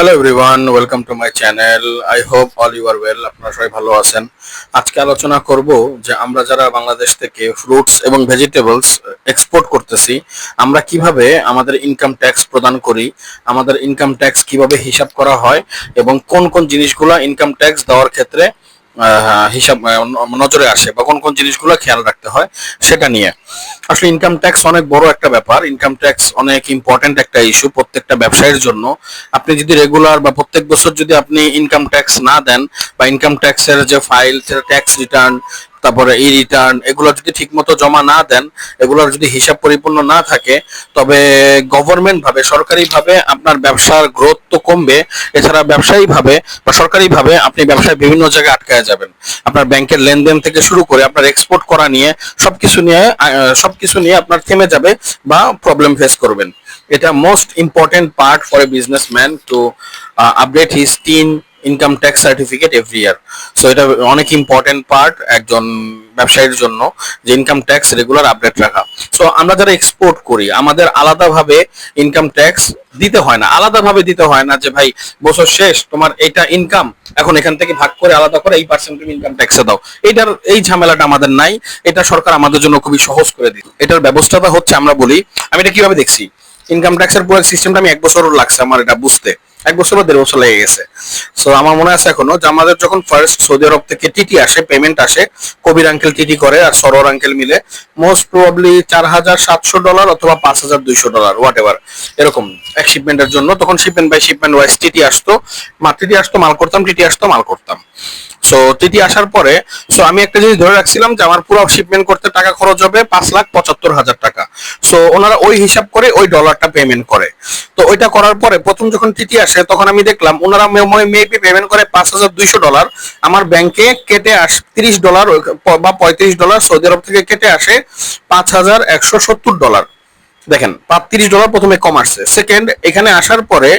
Hello everyone, welcome to my channel. I hope all you are well. আপনারা সবাই ভালো আছেন। আজকে আলোচনা করব যে আমরা যারা বাংলাদেশ থেকে ফ্রুটস এবং ভেজিটেবলস এক্সপোর্ট করতেছি, আমরা কিভাবে আমাদের ইনকাম ট্যাক্স প্রদান করি, আমাদের ইনকাম ট্যাক্স কিভাবে হিসাব করা হয় এবং কোন কোন জিনিসগুলো ইনকাম ট্যাক্স দেওয়ার ক্ষেত্রে হিসাব নজরে আসে বা কোন কোন জিনিসগুলো খেয়াল রাখতে হয় সেটা নিয়ে। আসলে ইনকাম ট্যাক্স অনেক বড় একটা ব্যাপার। ইনকাম ট্যাক্স অনেক ইম্পর্টেন্ট একটা ইস্যু প্রত্যেকটা ব্যবসায়ীর জন্য। আপনি যদি রেগুলার বা প্রত্যেক বছর যদি আপনি ইনকাম ট্যাক্স না দেন বা ইনকাম ট্যাক্সের যে ফাইল, ট্যাক্স রিটার্ন, তারপরে ই রিটার্ন, এগুলো যদি ঠিকমতো জমা না দেন, এগুলোর যদি হিসাব পরিপূর্ণ না থাকে, তবে গভর্নমেন্ট ভাবে, সরকারি ভাবে আপনার ব্যবসার গ্রোথ তো কমবে। এছাড়া ব্যবসায়ী ভাবে বা সরকারি ভাবে আপনি ব্যবসায় বিভিন্ন জায়গায় আটকায় যাবেন। আপনার ব্যাংকের লেনদেন থেকে শুরু করে আপনার এক্সপোর্ট করা নিয়ে সবকিছু নিয়ে আপনার থেমে যাবে বা প্রবলেম ফেস করবেন। এটা most important part for a businessman to update his TIN income tax certificate every year. So এটা অনেক ইম্পর্টেন্ট পার্ট একজন ব্যবসায়ীর জন্য, যে ইনকাম ট্যাক্স রেগুলার আপডেট রাখা। সো আমরা যারা এক্সপোর্ট করি, আমাদের আলাদাভাবে ইনকাম ট্যাক্স আলাদাভাবে দিতে হয় না যে ভাই বছর শেষ তোমার এইটা ইনকাম, এখন এখান থেকে ভাগ করে আলাদা করে এই পার্সেন্ট তুমি ইনকাম ট্যাক্সে দাও। এই ঝামেলাটা আমাদের নাই। এটা সরকার আমাদের জন্য খুবই সহজ করে দিল। এটার ব্যবস্থাটা হচ্ছে, আমরা বলি, আমি এটা কিভাবে দেখছি, ইনকাম ট্যাক্সের পুরো সিস্টেমটা আমি 1 বছর লাগছে আমার এটা বুঝতে। 1 বছর বা 1.5 বছর লেগে গেছে। সো আমার মনে আছে এখনো যে আমাদের যখন ফার্স্ট সৌদি আরব থেকে টিটি আসে, পেমেন্ট আসে, কবির আঙ্কেল টিটি করে আর সরোয়ার আঙ্কেল মিলে, মোস্ট প্রবাবলি $4,700 অথবা $5,200, হোয়াট এভার, এরকম এক শিপমেন্টের জন্য। তখন shipment by shipment wise TT আসতো, মাল করতাম, টিটি আসতো, মাল করতাম। সো টিটি আসার পরে আমি একটা জিনিস ধরে রাখছিলাম যে আমার পুরো শিপমেন্ট করতে টাকা খরচ হবে $5,75,000। সো ওনারা ওই হিসাব করে ওই ডলারটা পেমেন্ট করে। তো ওইটা করার পরে প্রথম যখন টিটি আসে তখন আমি দেখলাম ওনারা মেবি পেমেন্ট করে $5,200, আমার ব্যাংকে কেটে আসে $30 বা $35 সৌদি আরব থেকে কেটে আসে $5,170। দেখেন, $30 প্রথমে কম আসছে। সেকেন্ড, এখানে আসার পরে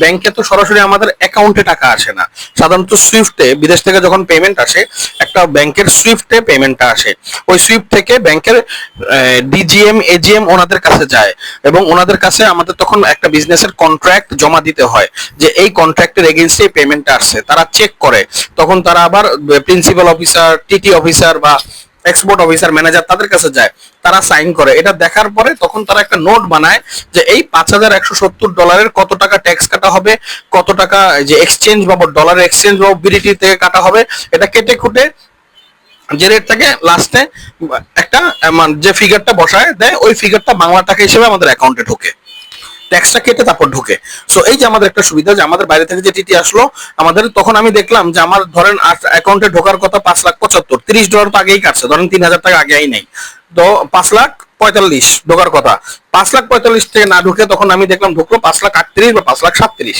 ব্যাংকে তো সরাসরি আমাদের অ্যাকাউন্টে টাকা আসে না। সাধারণত সুইফটে, বিদেশ থেকে যখন পেমেন্ট আসে, একটা ব্যাংকের সুইফটে পেমেন্টটা আসে। ওই সুইফট থেকে ব্যাংকের ডিজিএম, এজিএম ওনাদের কাছে যায় এবং ওনাদের কাছে আমাদের তখন একটা বিজনেসের কন্ট্রাক্ট জমা দিতে হয় যে এই কন্ট্রাক্টের এগেইনস্টে পেমেন্টটা আসছে। তারা চেক করে, তখন তারা আবার প্রিন্সিপাল অফিসার, টিটি অফিসার বা এক্সপোর্ট অফিসার, ম্যানেজার, তাদের কাছে যায়, তারা সাইন করে। এটা দেখার পরে তখন তারা একটা নোট বানায় যে এই $5,170 কত টাকা ট্যাক্স কাটা হবে, কত টাকা যে এক্সচেঞ্জ বাবদ, ডলারের এক্সচেঞ্জ বাবদ বিডিটি থেকে কাটা হবে। এটা কেটে খুঁটে যে রেট থাকে লাস্টে একটা যে ফিগারটা বসায় দেয়, ওই ফিগারটা বাংলা টাকা হিসেবে আমাদের অ্যাকাউন্টে ঢোকে, ট্যাক্সটা কেটে তারপর ঢোকে। সো এই যে আমাদের একটা সুবিধা যে আমাদের বাইরে থেকে যে টিটি আসলো আমাদের, তখন আমি দেখলাম যে আমার ধরেন অ্যাকাউন্টে ঢোকার কথা $5,75,000, $30 তো আগেই কাটছে, ধরেন $3,000 আগেই নেই, তো $5,45,000 ঢোকার কথা। $5,45,000 থেকে না ঢুকে তখন আমি দেখলাম ঢুকলো $5,38,000 বা $5,37,000।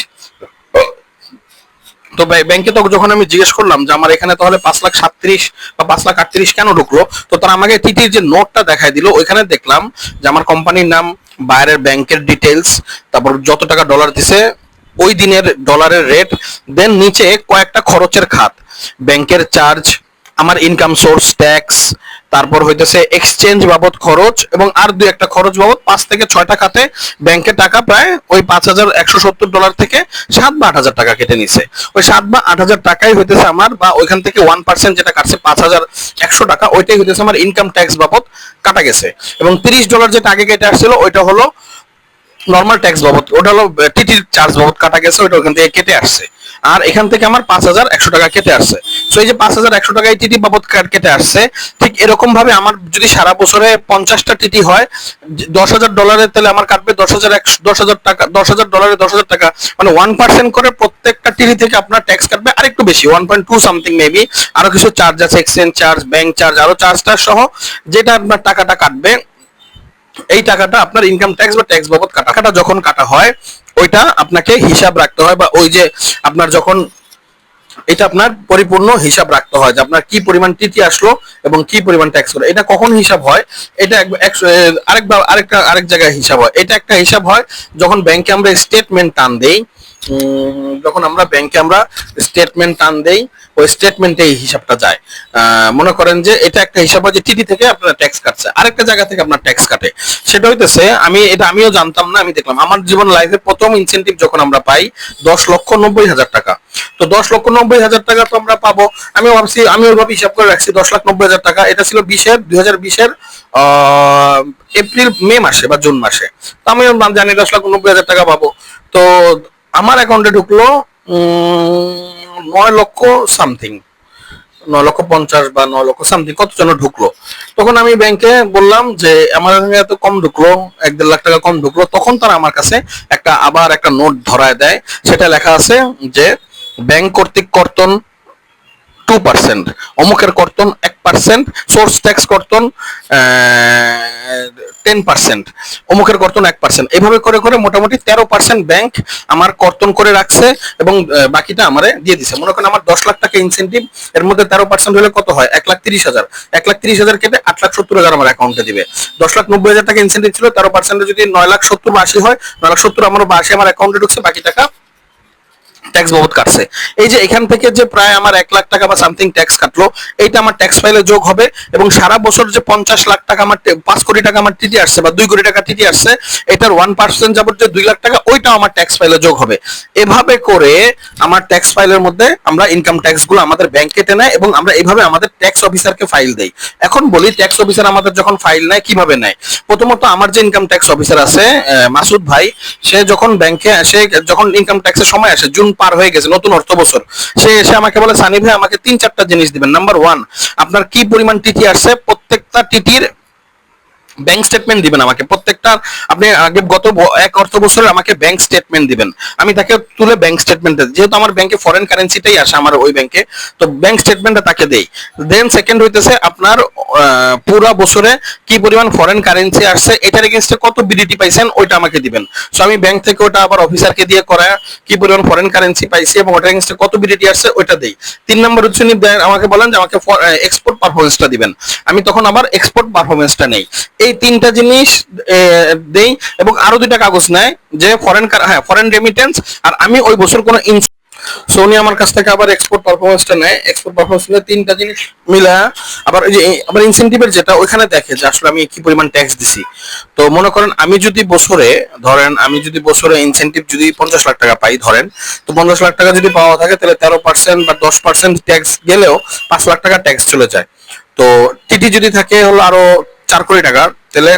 তো ব্যাংকে তো যখন আমি জিজ্ঞেস করলাম যে আমার এখানে তাহলে 5,37,000 বা 5,38,000 কেন ঢুকলো, তো তারা আমাকে টিটির যে নোটটা দেখায় দিল, ওইখানে দেখলাম যে আমার কোম্পানির নাম, বাইরের ব্যাংকের ডিটেলস, তারপর যত টাকা ডলার দিছে, ওই দিনের ডলারের রেট, দেন নিচে কয়েকটা খরচের খাত, ব্যাংকের চার্জ, আমার ইনকাম সোর্স ট্যাক্স, তারপর হইতেছে এক্সচেঞ্জ বাবদ খরচ, এবং আর দুই একটা খরচ বাবদ 5 থেকে 6টা খাতে ব্যাংকের টাকা প্রায় ওই $5,170 থেকে 7 বা 8 হাজার টাকা কেটে নিছে। ওই 7 বা 8 হাজার টাকাই হইতেছে আমার, বা ওইখান থেকে 1% যেটা কাটছে $5,100, ওইটাই হইতেছে আমার ইনকাম ট্যাক্স বাবদ কাটা গেছে। এবং $30 যেটা আগে কেটে আসছিল ওইটা হলো নর্মাল ট্যাক্স বাবদ, ওটা হলো টিটির চার্জ বাবদ কাটা গেছে, ওইটা ওখান থেকে কেটে আসছে। আর এখান থেকে আমার $5,100 কেটে আসছে। তো এই যে $5,100 টিটি বাবদ কেটে আসছে, ঠিক এরকম ভাবে আমার যদি সারা বছরে 50টা টিটি হয়, $10,000, তাহলে আমার কাটবে $10,000, $10,000 মানে 1% করে প্রত্যেকটা টিটি থেকে আপনার ট্যাক্স কাটবে, আর একটু বেশি 1.2 সামথিং মেবি, আরো কিছু চার্জ আছে, এক্সচেঞ্জ চার্জ, ব্যাংক চার্জ, আরো চার্জটা সহ যেটা আপনার টাকাটা কাটবে, এই টাকাটা আপনার ইনকাম ট্যাক্স বা ট্যাক্স বাবদ টাকাটা যখন কাটা হয়, ওইটা আপনাকে হিসাব রাখতে হয়, বা ওই যে আপনার যখন এটা আপনার পরিপূর্ণ হিসাব রাখতে হয় যে আপনার কি পরিমাণ টিটি আসলো এবং কি পরিমাণ ট্যাক্স হলো। এটা কখন হিসাব হয়, এটা আরেক জায়গায় হিসাব হয়। এটা একটা হিসাব হয় যখন ব্যাংকে আমরা স্টেটমেন্ট টান দেই, যখন আমরা ব্যাংকে আমরা স্টেটমেন্ট টান দেই, ওই স্টেটমেন্টে এই হিসাবটা যায়। মনে করেন যে এটা একটা হিসাব হয় যে টিটি থেকে আপনার ট্যাক্স কাটছে, আরেকটা জায়গা থেকে আপনার ট্যাক্স কাটে। সেটা হইতেছে আমিও জানতাম না, আমি দেখলাম আমার জীবন লাইফে প্রথম ইনসেনটিভ যখন আমরা পাই 10,90,000 টাকা। তো 10,90,000 টাকা তো আমরা পাবো, আমি ভাবছি, আমি ওইভাবে হিসাব করে রাখছি 10,90,000 টাকা। এটা ছিল 2020-এর এপ্রিল মে মাসে বা জুন মাসে। তো আমি জানি 10,90,000 টাকা পাবো। তো আমার অ্যাকাউন্টে ঢুকলো 9 লক্ষ সামথিং, 9,50,000 বা 9 লক্ষ সামথিং কত যেন ঢুকলো। তখন আমি ব্যাংকে বললাম যে আমার এত কম ঢুকলো, 1-1.5 লাখ টাকা কম ঢুকলো। তখন তারা আমার কাছে আবার একটা নোট ধরায় দেয়, সেটা লেখা আছে যে ব্যাংক কর্তৃক কর্তন 2%, অমুকের কর্তন 1%, সোর্স ট্যাক্স কর্তন 10%, অমুকের কর্তন 1%, এভাবে করে করে মোটামুটি 13% ব্যাংক আমার কর্তন করে রাখছে এবং বাকিটা আমারে দিয়ে দিছে। মনে করেন আমার 10 লাখ টাকা ইনসেন্টিভ, এর মধ্যে 13% হলে কত হয়? 1,30,000। 1,30,000 কেটে 8,70,000 আমার অ্যাকাউন্টে দিবে। 10,90,000 টাকা ইনসেন্টিভ ছিল, 13% যদি 9,70,000 বা 80 হয়, 9,70,000 আমার 80 আমার অ্যাকাউন্টে ঢুকছে, বাকি টাকা ট্যাক্স বাবদ কাটছে। এই যে এখান থেকে যে প্রায় আমার 1 লাখ টাকা বা সামথিং ট্যাক্স কাটলো, এইটা আমার ট্যাক্স ফাইলে যোগ হবে এবং সারা বছর যে 50 লাখ টাকা আমার 5 কোটি টাকা আমার টিটি আসছে বা 2 কোটি টাকা টিটি আসছে, এটার 1% যাবত যে 2 লাখ টাকা, ওইটা আমার ট্যাক্স ফাইলে যোগ হবে। এভাবে করে আমার ট্যাক্স ফাইলের মধ্যে আমরা ইনকাম ট্যাক্স গুলো আমাদের ব্যাংক কেটে নেয় এবং আমরা এইভাবে আমাদের ট্যাক্স অফিসারকে ফাইল দেই। এখন বলি ট্যাক্স অফিসার আমাদের যখন ফাইল নেয় কিভাবে নেয়। প্রথমত আমার যে ইনকাম ট্যাক্স অফিসার আছে মাসুদ ভাই, সে যখন ব্যাংকে আসে, যখন ইনকাম ট্যাক্সের সময় আসে, জুন পার হয়ে গেছে, নতুন অর্থ বছর, সে এসে আমাকে বলে সানি ভাই আমাকে 3-4টা জিনিস দিবেন। নাম্বার 1, আপনার কি পরিমাণ টিটি আসছে, প্রত্যেকটা টিটির ব্যাংক স্টেটমেন্ট দিবেন আমাকে। প্রত্যেকটা আপনি আগে গত এক অর্থ বছরের আমাকে ব্যাংক স্টেটমেন্ট দিবেন। আমি তাকে তুলে ব্যাংক স্টেটমেন্ট, যেহেতু আমার ব্যাংকে ফরেন কারেন্সিটাই আসে আমার ওই ব্যাংকে, তো ব্যাংক স্টেটমেন্টটা তাকে দেই। দেন সেকেন্ড হইতেছে আপনার পুরা বছরে কি পরিমাণ ফরেন কারেন্সি আসছে, এটার এগেইনস্টে কত বিডিটি পাইছেন, ওইটা আমাকে দিবেন। সো আমি ব্যাংক থেকে ওটা আবার অফিসারকে দিয়ে করায় কি পরিমাণ ফরেন কারেন্সি পাইছি এবং ওটার এগেইনস্টে কত বিডিটি আসছে ওইটা দেই। 3 নম্বর হচ্ছে আমাকে বলেন যে আমাকে এক্সপোর্ট পারফরমেন্সটা দিবেন। আমি তখন আবার এক্সপোর্ট পারফরমেন্সটা নেই। এই 3টা জিনিস দেই এবং আরো 2টা কাগজ নেয় যে ফরেন রেমিটেন্স, আর আমি ওই বছর কোনো সোনি আমার কাছ থেকে আবার এক্সপোর্ট পারফরমেন্সটা নেয়। এক্সপোর্ট পারফরমেন্স নিয়ে 3টা জিনিস মিলা আবার ওই যে আবার ইনসেনটিভের যেটা, ওইখানে দেখে যে আসলে আমি কি পরিমাণ ট্যাক্স দিছি। তো মনে করেন আমি যদি বছরে ইনসেনটিভ যদি 50 লাখ টাকা পাই ধরেন, তো 50 লাখ টাকা যদি পাওয়া থাকে তাহলে 13% বা 10% ট্যাক্স গেলেও 5 লাখ টাকা ট্যাক্স চলে যায়। তো টিটি যদি থাকে হলো আরো 4 কোটি টাকা, তাহলে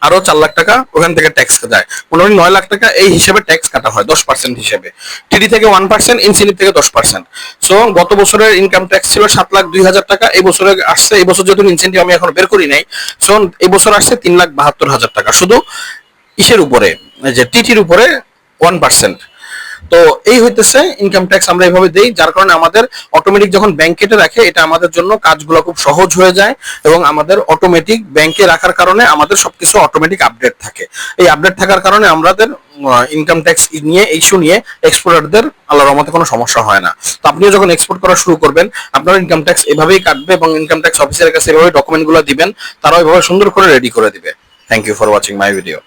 আরো 4 লাখ টাকা ওখান থেকে ট্যাক্স যায়। মোটামুটি 9 লাখ টাকা এই হিসেবে ট্যাক্স কাটা হয় 10% হিসেবে। টিডি থেকে 1%, ইনসেন্টিভ থেকে 10%। সো গত বছরের ইনকাম ট্যাক্স ছিল 7,02,000 টাকা, এই বছরে আসছে, এই বছর যেহেতু ইনসেন্টিভ আমি এখন বের করি নাই, সো এই বছর আসছে 3,72,000 টাকা শুধু ইসের উপরে, যে টিটির উপরে 1%। তো এই হইতেছে ইনকাম ট্যাক্স আমরা এইভাবে দেই, যার কারণে আমাদের অটোমেটিক যখন ব্যাংক কেটে রাখে, এটা আমাদের জন্য কাজগুলো খুব সহজ হয়ে যায় এবং আমাদের অটোমেটিক ব্যাংকে রাখার কারণে আমাদের সবকিছু অটোমেটিক আপডেট থাকে। এই আপডেট থাকার কারণে আমাদের ইনকাম ট্যাক্স নিয়ে ইস্যু নিয়ে এক্সপোর্টারদের আল্লাহর রহমতে কোনো সমস্যা হয় না। তো আপনিও যখন এক্সপোর্ট করা শুরু করবেন, আপনার ইনকাম ট্যাক্স এভাবেই কাটবে এবং ইনকাম ট্যাক্স অফিসারের কাছে এভাবে ডকুমেন্টগুলো দিবেন, তারাও এভাবে সুন্দর করে রেডি করে দিবে। Thank you for watching my video.